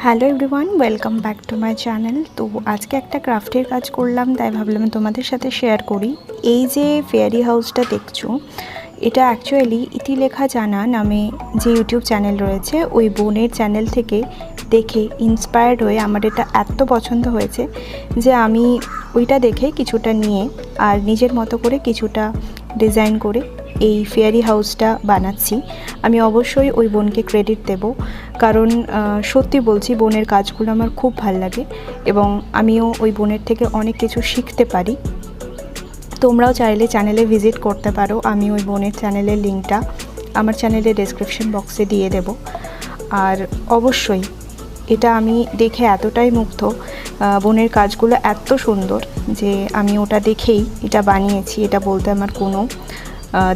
Hello everyone, welcome back to my channel. তো আজকে একটা ক্রাফটের কাজ করলাম, তাই ভাবলাম তোমাদের সাথে শেয়ার করি। এই যে ফেয়ারি হাউসটা দেখছো, এটা অ্যাকচুয়ালি ইতিলেখা জানা নামে যে ইউটিউব চ্যানেল রয়েছে, ওই বোনের চ্যানেল থেকে দেখে ইন্সপায়ার্ড হয়ে আমার এটা এত পছন্দ হয়েছে যে আমি ওইটা দেখে কিছুটা নিয়ে আর নিজের মতো করে কিছুটা ডিজাইন করে এই ফেয়ারি হাউসটা বানাচ্ছি। আমি অবশ্যই ওই বোনকে ক্রেডিট দেব, কারণ সত্যি বলছি বোনের কাজগুলো আমার খুব ভাল লাগে এবং আমিও ওই বোনের থেকে অনেক কিছু শিখতে পারি। তোমরাও চাইলে চ্যানেলে ভিজিট করতে পারো। আমি ওই বোনের চ্যানেলের লিঙ্কটা আমার চ্যানেলের ডেসক্রিপশন বক্সে দিয়ে দেব। আর অবশ্যই এটা আমি দেখে এতটাই মুগ্ধ, বোনের কাজগুলো এত সুন্দর যে আমি ওটা দেখেই এটা বানিয়েছি, এটা বলতে আমার কোনো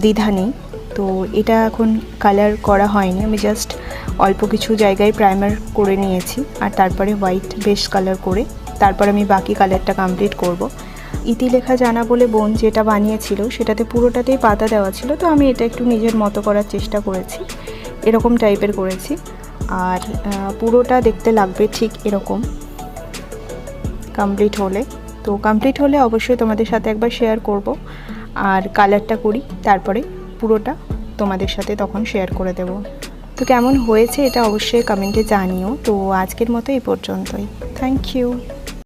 দ্বিধা নেই। তো এটা এখন কালার করা হয়নি, আমি জাস্ট অল্প কিছু জায়গায় প্রাইমার করে নিয়েছি আর তারপরে হোয়াইট বেস কালার করে তারপর আমি বাকি কালারটা কমপ্লিট করব। ইতিলেখা জানা বলে বোন যেটা বানিয়েছিল সেটাতে পুরোটাতেই পাতা দেওয়া ছিল, তো আমি এটা একটু নিজের মতো করার চেষ্টা করেছি, এরকম টাইপের করেছি। আর পুরোটা দেখতে লাগবে ঠিক এরকম কমপ্লিট হলে। তো কমপ্লিট হলে অবশ্যই তোমাদের সাথে একবার শেয়ার করব আর কালারটা করি, তারপরে পুরোটা তোমাদের সাথে তখন শেয়ার করে দেব। তো কেমন হয়েছে এটা অবশ্যই কমেন্টে জানিও। তো আজকের মতো এই পর্যন্তই। Thank you.